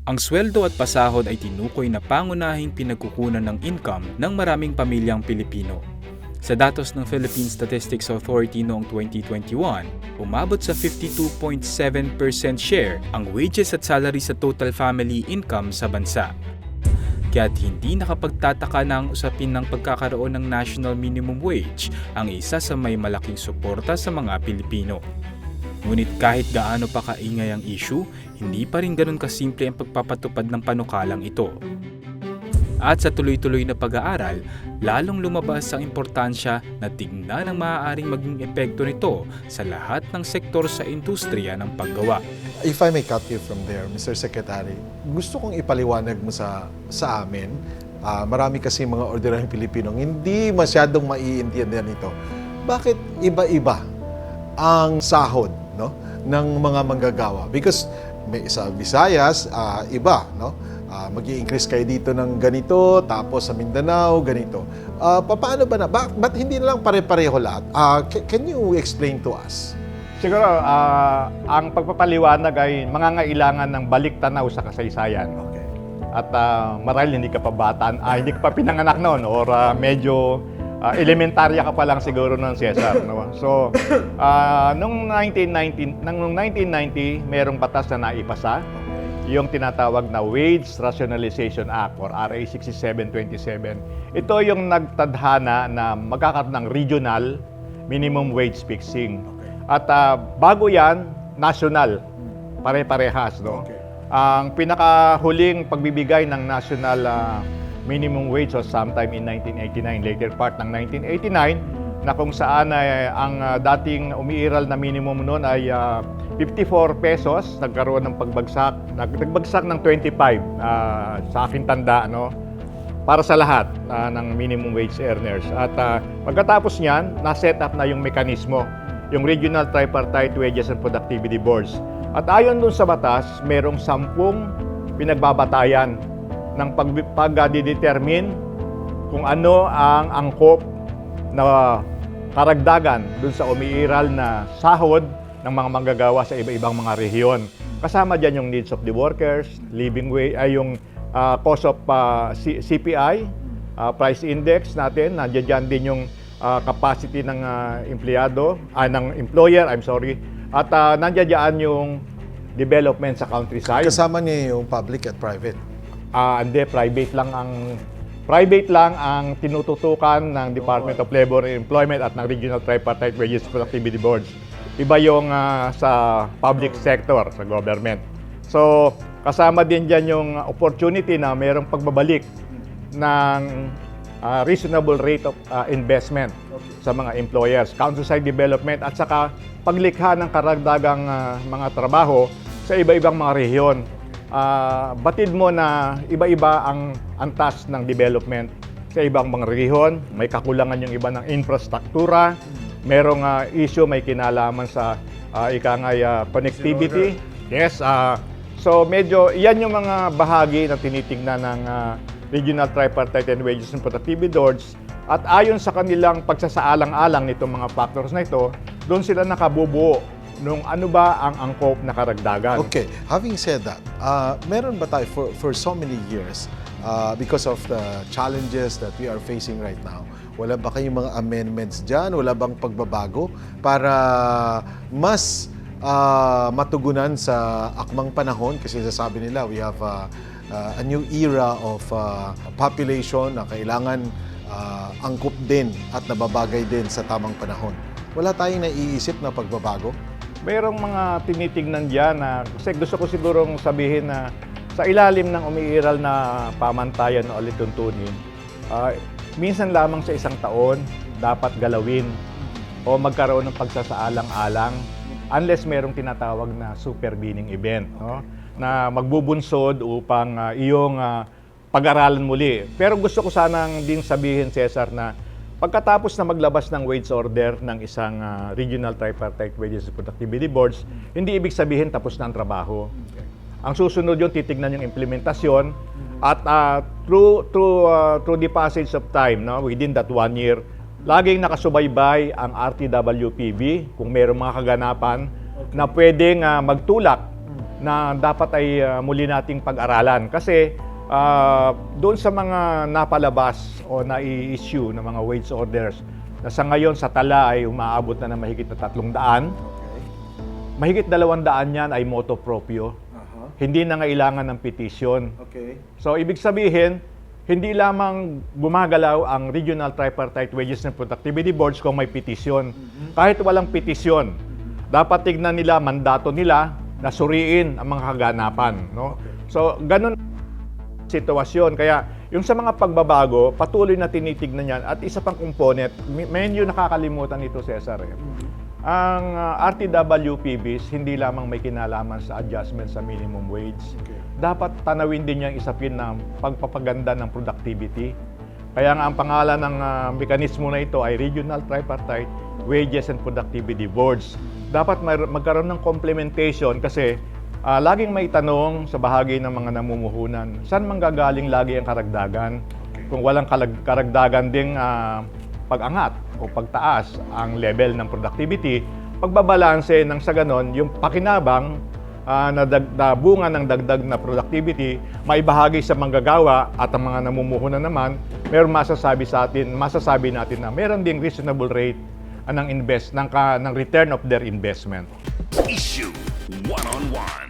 Ang sweldo at pasahod ay tinukoy na pangunahing pinagkukunan ng income ng maraming pamilyang Pilipino. Sa datos ng Philippine Statistics Authority noong 2021, umabot sa 52.7% share ang wages at salary sa total family income sa bansa. Kaya't hindi nakapagtataka na ang usapin ng pagkakaroon ng national minimum wage ang isa sa may malaking suporta sa mga Pilipino. Ngunit kahit gaano pa kaingay ang issue, hindi pa rin ganun kasimple ang pagpapatupad ng panukalang ito. At sa tuloy-tuloy na pag-aaral, lalong lumabas ang importansya na tingnan ang maaaring maging epekto nito sa lahat ng sektor sa industriya ng paggawa. If I may cut you from there, Mr. Secretary, gusto kong ipaliwanag mo sa amin, marami kasi mga ordinaryong Pilipinong hindi masyadong maiintindihan nito. Bakit iba-iba ang sahod, no, ng mga manggagawa? Because may sa Visayas, iba, no? Mag-i-increase kayo dito ng ganito, tapos sa Mindanao, ganito. Paano ba na? Ba't hindi na lang pare-pareho lahat? Can you explain to us? Siguro, ang pagpapaliwanag ay mangangailangan ng balik-tanaw sa kasaysayan. Okay. At marahil hindi ka pa bata, hindi ka pa pinanganak noon, or medyo elementarya ka pa lang siguro noon, Cesar. No? So, noong 1990, merong batas na naipasa, yung tinatawag na Wage Rationalization Act or RA 6727. Ito yung nagtadhana na magkakaroon ng regional minimum wage fixing. At bago yan, national, pare-parehas. No? Okay. Ang pinakahuling pagbibigay ng national minimum wage was sometime in 1989, later part ng 1989, na kung saan ang dating umiiral na minimum noon ay 54 pesos, nagkaroon ng pagbagsak, nagbagsak ng 25 sa aking tanda, no? Para sa lahat ng minimum wage earners. At pagkatapos niyan, na-set up na yung mekanismo, yung Regional Tripartite Wages and Productivity Boards. At ayon dun sa batas, merong 10 pinagbabatayan ng pag-determine kung ano ang angkop na karagdagan dun sa umiiral na sahod ng mga manggagawa sa iba-ibang mga rehiyon. Kasama dyan yung needs of the workers, living wage, yung cost of CPI, price index natin, nandiyan dyan din yung capacity ng empleyado, ng employer, at nandiyan dyan yung development sa countryside. Kasama niya yung public at private. Hindi, private lang ang tinututukan ng Department of Labor and Employment at ng Regional Tripartite Wages Productivity Boards. Iba yung sa public sector, sa government. So, kasama din dyan yung opportunity na mayroong pagbabalik ng reasonable rate of investment sa mga employers, countryside development, at saka paglikha ng karagdagang mga trabaho sa iba-ibang mga rehiyon. Batid mo na iba-iba ang antas ng development sa ibang mga rehiyon. May kakulangan yung iba ng infrastruktura, merong issue, may kinalaman sa connectivity. Yes, so medyo yan yung mga bahagi na tinitingnan ng Regional Tripartite and Wages and Productivity Boards. At ayon sa kanilang pagsasaalang-alang nitong mga factors na ito, doon sila nakabubuo nung ano ba ang angkop na karagdagan. Okay, having said that, meron ba tayo for so many years, because of the challenges that we are facing right now, wala ba kayong mga amendments dyan? Wala bang pagbabago para mas matugunan sa akmang panahon? Kasi sasabi nila, we have a new era of population na kailangan angkop din at nababagay din sa tamang panahon. Wala tayong naiisip na pagbabago? Mayroong mga tinitignan dyan na, kasi gusto ko sigurong sabihin na sa ilalim ng umiiral na pamantayan o alituntunin, minsan lamang sa isang taon dapat galawin o magkaroon ng pagsasaalang-alang unless mayroong tinatawag na supervening event, no? Na magbubunsod upang iyong pag-aralan muli. Pero gusto ko sanang din sabihin, Cesar, na pagkatapos na maglabas ng wage order ng isang Regional Tripartite Wages and Productivity Boards, hindi ibig sabihin tapos na ang trabaho. Ang susunod yung titignan yung implementasyon at through the passage of time, no, within that 1 year, laging nakasubaybay ang RTWPB kung mayroong mga kaganapan na pwedeng magtulak na dapat ay muli nating pag-aralan. Kasi doon sa mga napalabas o nai-issue ng mga wage orders na sa ngayon sa tala ay umaabot na ng mahigit na 300, mahigit 200 yan ay motu proprio. Hindi na ngailangan ng petisyon. So, ibig sabihin, hindi lamang gumagalaw ang Regional Tripartite Wages and Productivity Boards kung may petisyon. Kahit walang petisyon, dapat tignan nila, mandato nila, na suriin ang mga kaganapan. No? So, ganun sitwasyon. Kaya, yung sa mga pagbabago, patuloy na tinitignan yan. At isa pang component, medyo nakakalimutan ito, Cesar. Ang RTWPBs, hindi lamang may kinalaman sa adjustment sa minimum wage. Dapat tanawin din niyang isapin ng pagpapaganda ng productivity. Kaya nga ang pangalan ng mekanismo na ito ay Regional Tripartite Wages and Productivity Boards. Dapat magkaroon ng complementation kasi laging may tanong sa bahagi ng mga namumuhunan, saan manggagaling lagi ang karagdagan? Kung walang karagdagan ding pag-angat o pagtaas ang level ng productivity, pagbabalanse ng sa ganon, yung pakinabang na bunga ng dagdag na productivity, maibahagi sa manggagawa at ang mga namumuhunan naman, meron masasabi natin na meron ding reasonable rate ng return of their investment. Issue One-on-One.